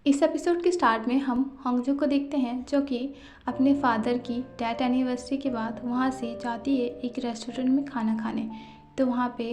इस एपिसोड के स्टार्ट में हम हॉन्गजू को देखते हैं जो कि अपने फादर की डेथ एनिवर्सरी के बाद वहाँ से जाती है एक रेस्टोरेंट में खाना खाने। तो वहाँ पे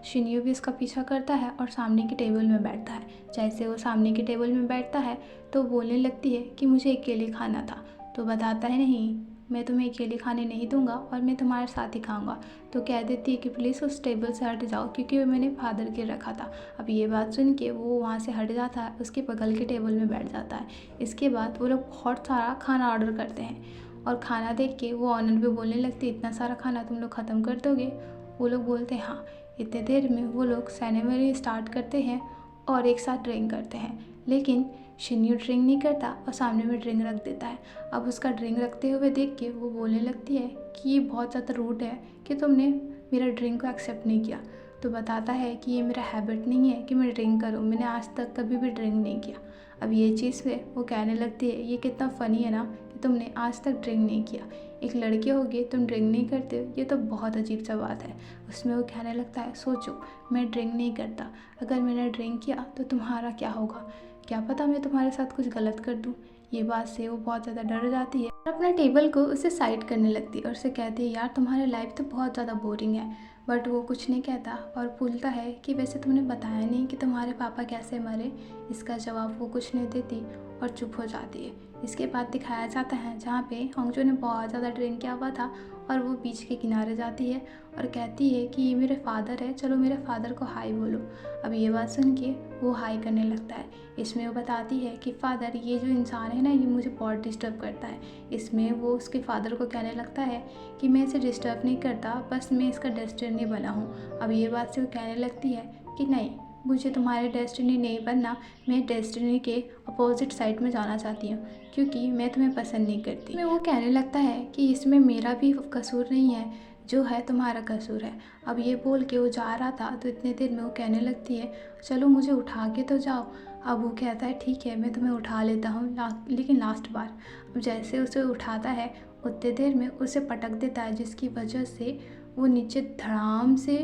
शिन्यू भी उसका पीछा करता है और सामने की टेबल में बैठता है। जैसे वो सामने की टेबल में बैठता है तो बोलने लगती है कि मुझे अकेले खाना था। तो बताता है नहीं, मैं तुम्हें अकेले खाने नहीं दूंगा और मैं तुम्हारे साथ ही खाऊंगा। तो कह देती है कि प्लीज़ उस टेबल से हट जाओ क्योंकि वो मैंने फादर के रखा था। अब ये बात सुन के वो वहाँ से हट जाता है, उसके बगल के टेबल में बैठ जाता है। इसके बाद वो लोग बहुत सारा खाना ऑर्डर करते हैं और खाना देख के वो ऑनर भी बोलने लगती है, इतना सारा खाना तुम लोग ख़त्म कर दोगे? वो लोग बोलते हैं हाँ। इतने देर में वो लोग सेरेमनी स्टार्ट करते हैं और एक साथ ड्रिंक करते हैं। लेकिन शिन्यू ड्रिंक नहीं करता और सामने में ड्रिंक रख देता है। अब उसका ड्रिंक रखते हुए देख के वो बोलने लगती है कि ये बहुत ज़्यादा रूड है कि तुमने मेरा ड्रिंक को एक्सेप्ट नहीं किया। तो बताता है कि ये मेरा हैबिट नहीं है कि मैं ड्रिंक करूँ, मैंने आज तक कभी भी ड्रिंक नहीं किया। अब ये चीज़ पे वो कहने लगती है, ये कितना फ़नी है ना कि तुमने आज तक ड्रिंक नहीं किया, एक लड़के हो गए तुम ड्रिंक नहीं करते हो, ये तो बहुत अजीब सा बात है। उसमें वो कहने लगता है, सोचो मैं ड्रिंक नहीं करता, अगर मैंने ड्रिंक किया तो तुम्हारा क्या होगा, क्या पता मैं तुम्हारे साथ कुछ गलत कर दूँ। ये बात से वो बहुत ज़्यादा डर जाती है और अपना टेबल को उसे साइड करने लगती है और उसे कहती है, यार तुम्हारी लाइफ तो बहुत ज़्यादा बोरिंग है। बट वो कुछ नहीं कहता और बोलता है कि वैसे तुमने बताया नहीं कि तुम्हारे पापा कैसे मरे। इसका जवाब वो कुछ नहीं देती और चुप हो जाती है। इसके बाद दिखाया जाता है जहाँ पे हॉन्गजू ने बहुत ज़्यादा ड्रिंक किया हुआ था और वो बीच के किनारे जाती है और कहती है कि ये मेरे फादर है, चलो मेरे फादर को हाई बोलो। अब ये बात सुन के वो हाई करने लगता है। इसमें वो बताती है कि फादर, ये जो इंसान है ना, ये मुझे बहुत डिस्टर्ब करता है। इसमें वो उसके फादर को कहने लगता है कि मैं इसे डिस्टर्ब नहीं करता, बस मैं इसका डेस्टिनी बना हूँ। अब ये बात से वो कहने लगती है कि नहीं, मुझे तुम्हारे डेस्टिनी नहीं बनना, मैं डेस्टिनी के अपोजिट साइड में जाना चाहती हूँ क्योंकि मैं तुम्हें पसंद नहीं करती। मैं वो कहने लगता है कि इसमें मेरा भी कसूर नहीं है, जो है तुम्हारा कसूर है। अब ये बोल के वो जा रहा था तो इतने देर में वो कहने लगती है, चलो मुझे उठा के तो जाओ। अब वो कहता है ठीक है मैं तुम्हें उठा लेता हूँ, लेकिन लास्ट बार। अब जैसे उसे उठाता है उतने देर में उसे पटक देता है, जिसकी वजह से वो नीचे धड़ाम से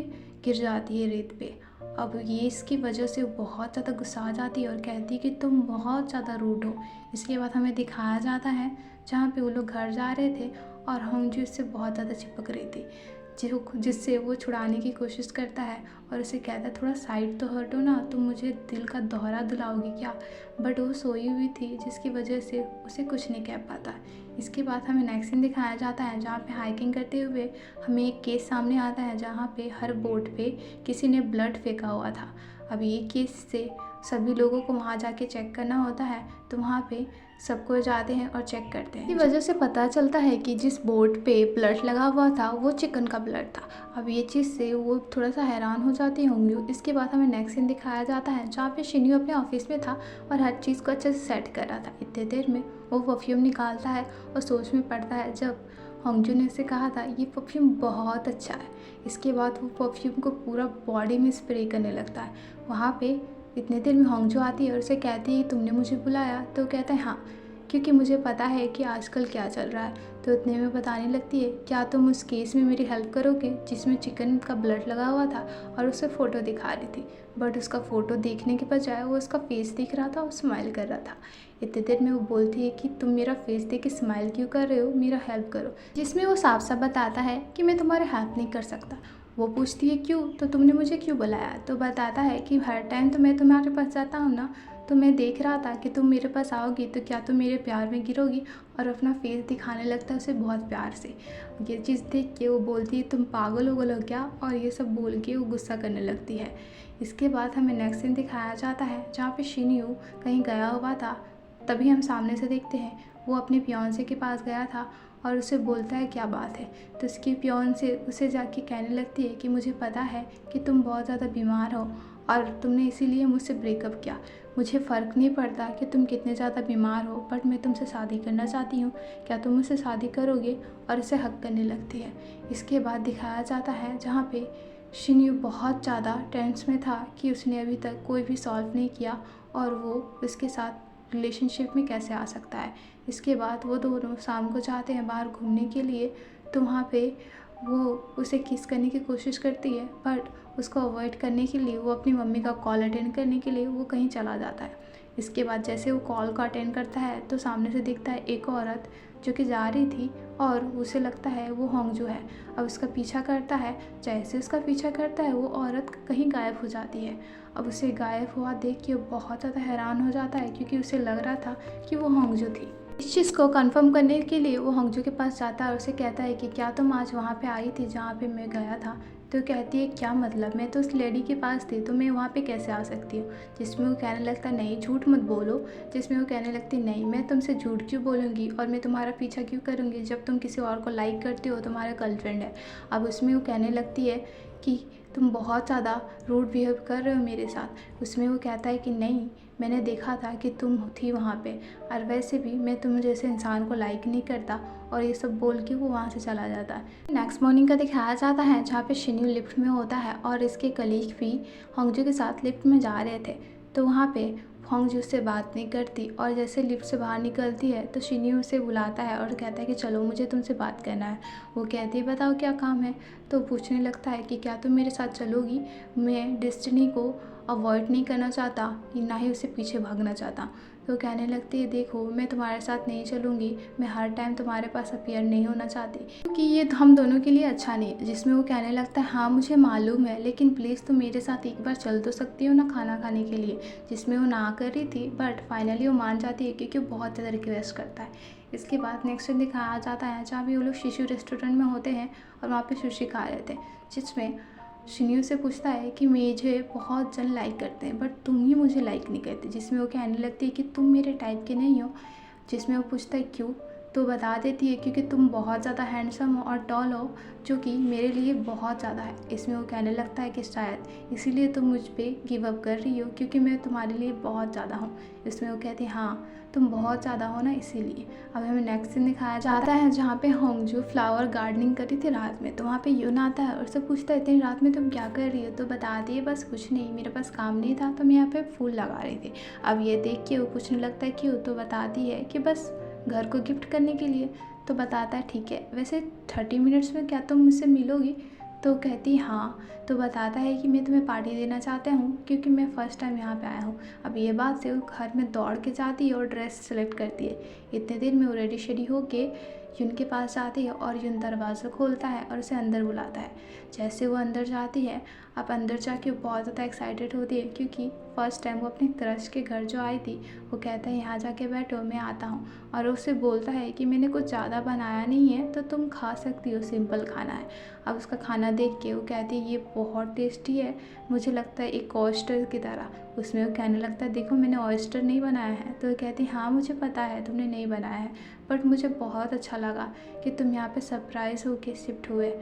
गिर जाती है रेत पे। अब ये इसकी वजह से बहुत ज़्यादा गुस्सा आ जाती है और कहती है कि तुम बहुत ज़्यादा रूड हो। इसके बाद हमें दिखाया जाता है जहाँ पे वो लोग घर जा रहे थे और हॉन्गजू इससे बहुत ज़्यादा चिपक रही थी, जिससे वो छुड़ाने की कोशिश करता है और उसे कहता है थोड़ा साइड तो हटो ना, तुम मुझे दिल का दौरा दिलाओगी क्या। बट वो सोई हुई थी जिसकी वजह से उसे कुछ नहीं कह पाता। इसके बाद हमें नेक्स्ट सीन दिखाया जाता है जहाँ पे हाइकिंग करते हुए हमें एक केस सामने आता है जहाँ पे हर बोट पे किसी ने ब्लड फेंका हुआ था। अब ये केस से सभी लोगों को वहाँ जाके चेक करना होता है, तो वहाँ पे सबको जाते हैं और चेक करते हैं। इसी वजह से पता चलता है कि जिस बोट पे ब्लड लगा हुआ था वो चिकन का ब्लड था। अब ये चीज़ से वो थोड़ा सा हैरान हो जाती होंगी। इसके बाद हमें नेक्स्ट सीन दिखाया जाता है जहाँ पे शिन्यू अपने ऑफिस में था और हर चीज़ को अच्छे से सेट कर रहा था। इतने देर में वो परफ्यूम निकालता है और सोच में पड़ता है जब हॉन्गजू ने उसे कहा था ये परफ्यूम बहुत अच्छा है। इसके बाद वो परफ्यूम को पूरा बॉडी में स्प्रे करने लगता है। वहाँ पे इतने देर में हॉन्गजू आती है और उसे कहती है तुमने मुझे बुलाया? तो कहता है हाँ, क्योंकि मुझे पता है कि आजकल क्या चल रहा है। तो इतने में बताने लगती है, क्या तुम उस केस में मेरी हेल्प करोगे जिसमें चिकन का ब्लड लगा हुआ था? और उसे फ़ोटो दिखा रही थी, बट उसका फ़ोटो देखने के बजाय वो उसका फेस दिख रहा था और स्माइल कर रहा था। इतने देर में वो बोलती है कि तुम मेरा फेस देख के स्माइल क्यों कर रहे हो, मेरा हेल्प करो। जिसमें वो साफ साफ बताता है कि मैं तुम्हारे हेल्प नहीं कर सकता। वो पूछती है क्यों, तो तुमने मुझे क्यों बुलाया? तो बताता है कि हर टाइम तो मैं तुम्हारे पास जाता हूँ ना, तो मैं देख रहा था कि तुम मेरे पास आओगी तो क्या तुम मेरे प्यार में गिरोगी। और अपना फेस दिखाने लगता है उसे बहुत प्यार से। ये चीज़ देख के वो बोलती है तुम पागल हो गए क्या, और ये सब बोल के वो गुस्सा करने लगती है। इसके बाद हमें नेक्स्ट सीन दिखाया जाता है जहाँ पे शिन्यू कहीं गया हुआ था। तभी हम सामने से देखते हैं वो अपने फियांसे के पास गया था और उसे बोलता है क्या बात है। तो उसकी फियांसे उसे जाके कहने लगती है कि मुझे पता है कि तुम बहुत ज़्यादा बीमार हो और तुमने इसीलिए मुझसे ब्रेकअप किया। मुझे फ़र्क नहीं पड़ता कि तुम कितने ज़्यादा बीमार हो, बट मैं तुमसे शादी करना चाहती हूँ, क्या तुम मुझसे शादी करोगे? और उसे हक करने लगती है। इसके बाद दिखाया जाता है जहाँ पे शिन्यू बहुत ज़्यादा टेंस में था कि उसने अभी तक कोई भी सॉल्व नहीं किया और वो उसके साथ रिलेशनशिप में कैसे आ सकता है। इसके बाद वो दोनों शाम को जाते हैं बाहर घूमने के लिए, तो वहाँ पे वो उसे किस करने की कोशिश करती है, बट उसको अवॉइड करने के लिए वो अपनी मम्मी का कॉल अटेंड करने के लिए वो कहीं चला जाता है। इसके बाद जैसे वो कॉल को अटेंड करता है तो सामने से दिखता है एक औरत जो कि जा रही थी और उसे लगता है वो होंगजू है। अब उसका पीछा करता है, जैसे उसका पीछा करता है वो औरत कहीं गायब हो जाती है। अब उसे गायब हुआ देख के वो बहुत ज़्यादा हैरान हो जाता है क्योंकि उसे लग रहा था कि वो होंगजू थी। इस चीज़ को कंफर्म करने के लिए वो होंगजू के पास जाता है और उसे कहता है कि क्या तुम आज वहाँ पे आई थी जहाँ पे मैं गया था। तो कहती है क्या मतलब, मैं तो उस लेडी के पास थी तो मैं वहाँ पे कैसे आ सकती हूँ। जिसमें वो कहने लगता नहीं झूठ मत बोलो। जिसमें वो कहने लगती नहीं मैं तुमसे झूठ क्यों बोलूँगी और मैं तुम्हारा पीछा क्यों करूँगी जब तुम किसी और को लाइक करती हो, तुम्हारा गर्लफ्रेंड है। अब उसमें वो कहने लगती है कि तुम बहुत ज़्यादा रूड बिहेव कर रहे हो मेरे साथ। उसमें वो कहता है कि नहीं मैंने देखा था कि तुम थी वहाँ पे और वैसे भी मैं तुम जैसे इंसान को लाइक नहीं करता, और ये सब बोल के वो वहाँ से चला जाता है। नेक्स्ट मॉर्निंग का दिखाया जाता है जहाँ पे शिन्यू लिफ्ट में होता है और इसके कलीग भी होंगजू के साथ लिफ्ट में जा रहे थे। तो वहाँ पे होंगजू से बात नहीं करती और जैसे लिफ्ट से बाहर निकलती है तो शिन्यू उसे बुलाता है और कहता है कि चलो मुझे तुमसे बात करना है। वो कहती है बताओ क्या काम है। तो पूछने लगता है कि क्या तुम मेरे साथ चलोगी, मैं डेस्टिनी को अवॉइड नहीं करना चाहता ना ही उसे पीछे भागना चाहता। तो कहने लगती है देखो मैं तुम्हारे साथ नहीं चलूँगी, मैं हर टाइम तुम्हारे पास अपीयर नहीं होना चाहती क्योंकि ये हम दोनों के लिए अच्छा नहीं है। जिसमें वो कहने लगता है हाँ मुझे मालूम है लेकिन प्लीज़ तुम मेरे साथ एक बार चल तो सकती हो ना खाना खाने के लिए। जिसमें वो ना कर रही थी बट फाइनली वो मान जाती है क्योंकि वो बहुत ज़्यादा रिक्वेस्ट करता है। इसके बाद नेक्स्ट दिन दिखाया जाता है जहाँ भी वो लोग शिशु रेस्टोरेंट में होते हैं और वहाँ पे सुशी खा रहे थे। जिसमें शिन्यू से पूछता है कि मुझे बहुत जन लाइक करते हैं बट तुम ही मुझे लाइक नहीं करते। जिसमें वो कहने लगती है कि तुम मेरे टाइप के नहीं हो। जिसमें वो पूछता है क्यों, तो बता देती है क्योंकि तुम बहुत ज़्यादा हैंडसम हो और टॉल हो जो कि मेरे लिए बहुत ज़्यादा है। इसमें वो कहने लगता है कि शायद इसीलिए तुम मुझ पर गिव अप कर रही हो क्योंकि मैं तुम्हारे लिए बहुत ज़्यादा हूँ। इसमें वो कहती है हाँ तुम बहुत ज़्यादा हो ना इसीलिए। अब हमें नेक्स्ट सीन दिखाया जाता है जहाँ पे होंगजू फ्लावर गार्डनिंग करी थी रात में। तो वहाँ पे यून आता है और उससे पूछता है इतनी रात में तुम क्या कर रही हो। तो बताती है बस कुछ नहीं, मेरे पास काम नहीं था तो मैं यहाँ पे फूल लगा रही थी। अब ये देख के वो पूछने लगता है क्यों। तो बताती है कि बस घर को गिफ्ट करने के लिए। तो बताता है ठीक है वैसे 30 मिनट्स में क्या तुम मुझसे मिलोगी। तो कहती हाँ। तो बताता है कि मैं तुम्हें पार्टी देना चाहता हूँ क्योंकि मैं फ़र्स्ट टाइम यहाँ पे आया हूँ। अब ये बात से वो घर में दौड़ के जाती है और ड्रेस सेलेक्ट करती है। इतने देर में वो रेडी शेडी होके यून के पास जाती है और यून दरवाज़ा खोलता है और उसे अंदर बुलाता है। जैसे वो अंदर जाती है अब अंदर जाके वो बहुत ज़्यादा एक्साइटेड होती है क्योंकि फ़र्स्ट टाइम वो अपने क्रश के घर जो आई थी। वो कहता है यहाँ जाके बैठो मैं आता हूँ, और उसे बोलता है कि मैंने कुछ ज़्यादा बनाया नहीं है तो तुम खा सकती हो, सिंपल खाना है। अब उसका खाना देख के वो कहती है ये बहुत टेस्टी है, मुझे लगता है एक ऑयस्टर की तरह। उसमें वो कहने लगता है देखो मैंने ऑयस्टर नहीं बनाया है। तो वो कहती हाँ मुझे पता है तुमने नहीं बनाया है बट मुझे बहुत अच्छा लगा कि तुम यहाँ पे सरप्राइज़ होके शिफ्ट हुए,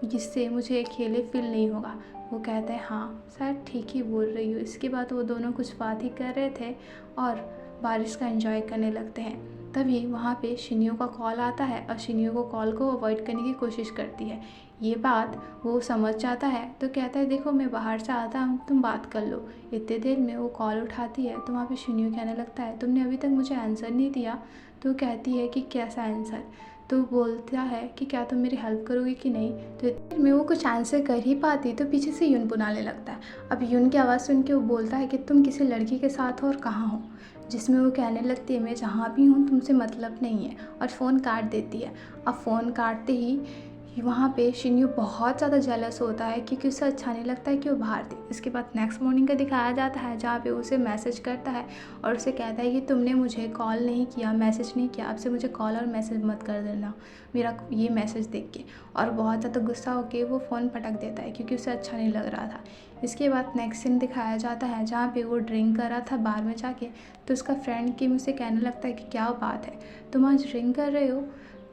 जिससे मुझे अकेले फील नहीं होगा। वो कहता है हाँ शायद ठीक ही बोल रही हो। इसके बाद वो दोनों कुछ बात ही कर रहे थे और बारिश का एंजॉय करने लगते हैं। तभी वहाँ पे शिन्यू का कॉल आता है और शिन्यू को कॉल को अवॉइड करने की कोशिश करती है। ये बात वो समझ जाता है तो कहता है देखो मैं बाहर से आता हूँ तुम बात कर लो। इतने देर में वो कॉल उठाती है तो वहाँ पे शिन्यू कहने लगता है तुमने अभी तक मुझे आंसर नहीं दिया। तो कहती है कि कैसा आंसर। तो बोलता है कि क्या तुम मेरी हेल्प करोगी कि नहीं। तो इतने में वो कुछ आंसर कर ही पाती तो पीछे से यून बुलाने लगता है। अब यून की आवाज़ सुन के वो बोलता है कि तुम किसी लड़की के साथ हो और कहाँ हो। जिसमें वो कहने लगती है मैं जहाँ भी हूँ तुमसे मतलब नहीं है, और फ़ोन काट देती है। अब फ़ोन काटते ही वहाँ पे शिन्यू बहुत ज़्यादा जेलस होता है क्योंकि उसे अच्छा नहीं लगता है कि वो बाहर थी। इसके बाद नेक्स्ट मॉर्निंग का दिखाया जाता है जहाँ पे उसे मैसेज करता है और उसे कहता है कि तुमने मुझे कॉल नहीं किया, मैसेज नहीं किया, अब से मुझे कॉल और मैसेज मत कर देना मेरा ये मैसेज देख के। और बहुत ज़्यादा गुस्सा होकर वो फ़ोन पटक देता है क्योंकि उसे अच्छा नहीं लग रहा था। इसके बाद नेक्स्ट सीन दिखाया जाता है जहाँ पे वो ड्रिंक कर रहा था बार में जाके। तो उसका फ्रेंड किम उसे कहने लगता है कि क्या बात है तुम आज ड्रिंक कर रहे हो,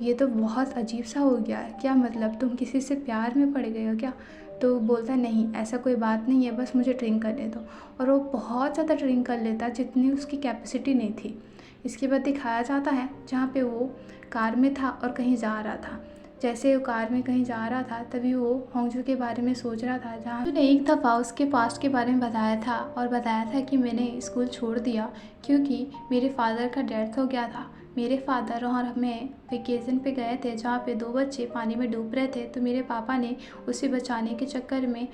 ये तो बहुत अजीब सा हो गया है, क्या मतलब तुम किसी से प्यार में पड़ गए हो क्या। तो बोलता है नहीं ऐसा कोई बात नहीं है, बस मुझे ड्रिंक करने दो। और वो बहुत ज़्यादा ड्रिंक कर लेता जितनी उसकी कैपेसिटी नहीं थी। इसके बाद दिखाया जाता है जहाँ पे वो कार में था और कहीं जा रहा था। जैसे वो कार में कहीं जा रहा था तभी वो होंगजू के बारे में सोच रहा था, जहाँ उसने एक दफ़ा उसके पास्ट के बारे में बताया था और बताया था कि मैंने स्कूल छोड़ दिया क्योंकि मेरे फादर का डेथ हो गया था। मेरे फादर और मैं वेकेशन पे गए थे जहाँ पे 2 बच्चे पानी में डूब रहे थे, तो मेरे पापा ने उसे बचाने के चक्कर में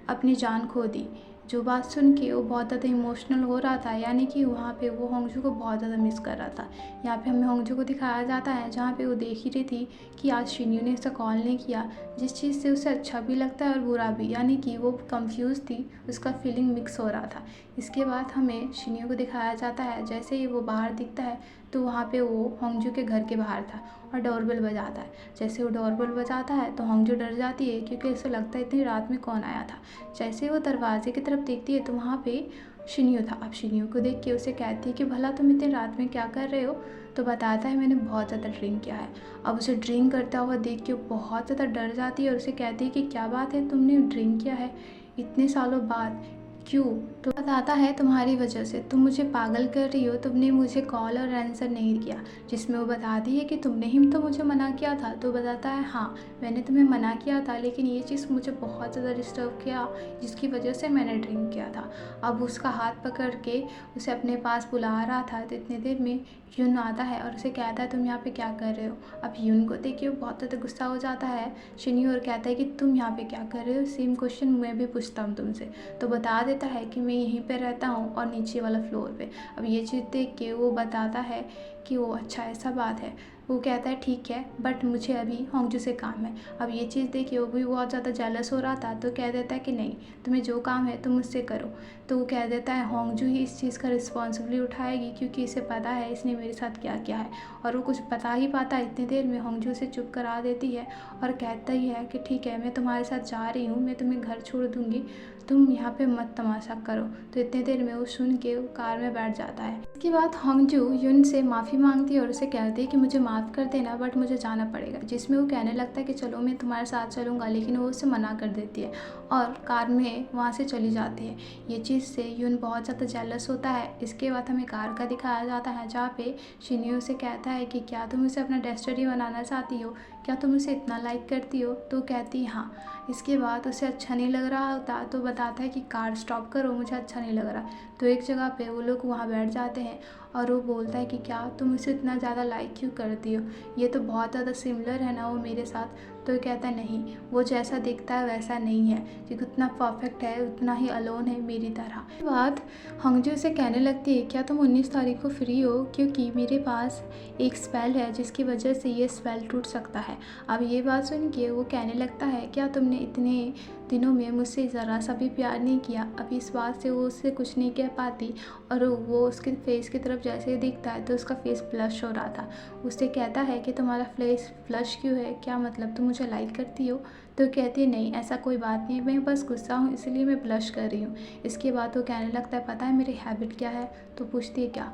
अपनी जान खो दी, जो बात सुन के वो बहुत ज़्यादा इमोशनल हो रहा था, यानी कि वहाँ पे वो होंगजू को बहुत ज़्यादा मिस कर रहा था। यहाँ पे हमें होंगजू को दिखाया जाता है जहाँ पे वो देख ही रही थी कि आज शिन्यू ने उसे कॉल नहीं किया, जिस चीज़ से उसे अच्छा भी लगता है और बुरा भी, यानी कि वो कंफ्यूज थी, उसका फीलिंग मिक्स हो रहा था। इसके बाद हमें शिन्यू को दिखाया जाता है जैसे ही वो बाहर दिखता है तो वहाँ पे वो होंगजू के घर के बाहर था और डोरबेल बजाता है। जैसे वो डोरबेल बजाता है तो होंगजू डर जाती है क्योंकि उसे लगता है इतनी रात में कौन आया था। जैसे वो दरवाजे की तरफ देखती है तो वहाँ पे शिन्यू था। अब शिन्यू को देख के उसे कहती है कि भला तुम इतनी रात में क्या कर रहे हो, तो बताता है मैंने बहुत ज़्यादा ड्रिंक किया है। अब उसे ड्रिंक करता हुआ देख के बहुत ज़्यादा डर जाती है और उसे कहती है कि क्या बात है, तुमने ड्रिंक किया है इतने सालों बाद, क्यों? तो बताता है तुम्हारी वजह से, तुम मुझे पागल कर रही हो, तुमने मुझे कॉल और आंसर नहीं किया। जिसमें वो बताती है कि तुमने ही तो मुझे मना किया था। तो बताता है हाँ मैंने तुम्हें मना किया था, लेकिन ये चीज़ मुझे बहुत ज़्यादा डिस्टर्ब किया जिसकी वजह से मैंने ड्रिंक किया था। अब उसका हाथ पकड़ के उसे अपने पास बुला रहा था तो इतनी देर में यून आता है और उसे कहता है तुम यहाँ पे क्या कर रहे हो। अब यून को देख के वो बहुत ज़्यादा गुस्सा हो जाता है शिन्यू और कहता है कि तुम यहाँ पे क्या कर रहे हो, सेम क्वेश्चन मैं भी पूछता हूँ तुमसे। तो बता देता है कि मैं यहीं पे रहता हूँ और नीचे वाला फ्लोर पे। अब ये चीज़ देख के वो बताता है कि वो अच्छा ऐसा बात है। वो कहता है ठीक है बट मुझे अभी होंगजू से काम है। अब ये चीज़ देखिए वो भी बहुत ज़्यादा जेलस हो रहा था तो कह देता है कि नहीं तुम्हें जो काम है तुम मुझसे करो। तो वो कह देता है होंगजू ही इस चीज़ का रिस्पॉन्सिबिलिटी उठाएगी क्योंकि इसे पता है इसने मेरे साथ क्या किया है। और वो कुछ बता ही पाता इतनी देर में होंगजू से चुप करा देती है और कहता ही है कि ठीक है मैं तुम्हारे साथ जा रही हूँ, मैं तुम्हें घर छोड़ दूँगी, तुम यहाँ पे मत तमाशा करो। तो इतनी देर में वो सुन के वो कार में बैठ जाता है। इसके बाद होंगजू यून से माफ़ी मांगती है और उसे कहती है कि मुझे माफ़ कर देना बट मुझे जाना पड़ेगा। जिसमें वो कहने लगता है कि चलो मैं तुम्हारे साथ चलूँगा, लेकिन वो उसे मना कर देती है और कार में वहाँ से चली जाती है। ये चीज़ से यून बहुत ज़्यादा जेलस होता है। इसके बाद हमें कार का दिखाया जाता है जहाँ पे शिन्यू से कहता है कि क्या तुम इसे अपना डेस्टिनी बनाना चाहती हो, क्या तुम उसे इतना लाइक करती हो। तो कहती हाँ। इसके बाद उसे अच्छा नहीं लग रहा होता तो बताता है कि कार स्टॉप करो, मुझे अच्छा नहीं लग रहा। तो एक जगह पे वो लोग वहाँ बैठ जाते हैं और वो बोलता है कि क्या तुम इसे इतना ज़्यादा लाइक क्यों करती हो, ये तो बहुत ज़्यादा सिमिलर है ना वो मेरे साथ। तो कहता है नहीं वो जैसा दिखता है वैसा नहीं है, कि उतना परफेक्ट है उतना ही अलोन है मेरी तरह। उसके बाद होंगजू से कहने लगती है क्या तुम 19 तारीख को फ्री हो, क्योंकि मेरे पास एक स्पेल है जिसकी वजह से ये स्पेल टूट सकता है। अब ये बात सुन के वो कहने लगता है क्या तुमने इतने दिनों में मुझसे ज़रा सा भी प्यार नहीं किया। अब इस बात से वो उससे कुछ नहीं कह पाती और वो उसके फेस की तरफ जैसे ही दिखता है तो उसका फेस ब्लश हो रहा था। उससे कहता है कि तुम्हारा फेस फ्लश क्यों है, क्या मतलब तुम मुझे लाइक करती हो। तो कहती है नहीं ऐसा कोई बात नहीं, मैं बस गुस्सा हूँ इसलिए मैं ब्लश कर रही हूँ। इसके बाद वो कहने लगता है पता है मेरी हैबिट क्या है। तो पूछती है क्या।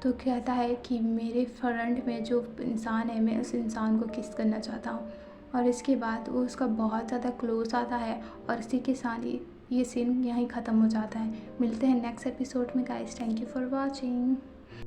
तो कहता है कि मेरे फ्रंट में जो इंसान है मैं उस इंसान को किस करना चाहता हूँ। और इसके बाद वो उसका बहुत ज़्यादा क्लोज आता है और इसी के साथ ये सीन यहीं ख़त्म हो जाता है। मिलते हैं नेक्स्ट एपिसोड में guys, thank you for watching.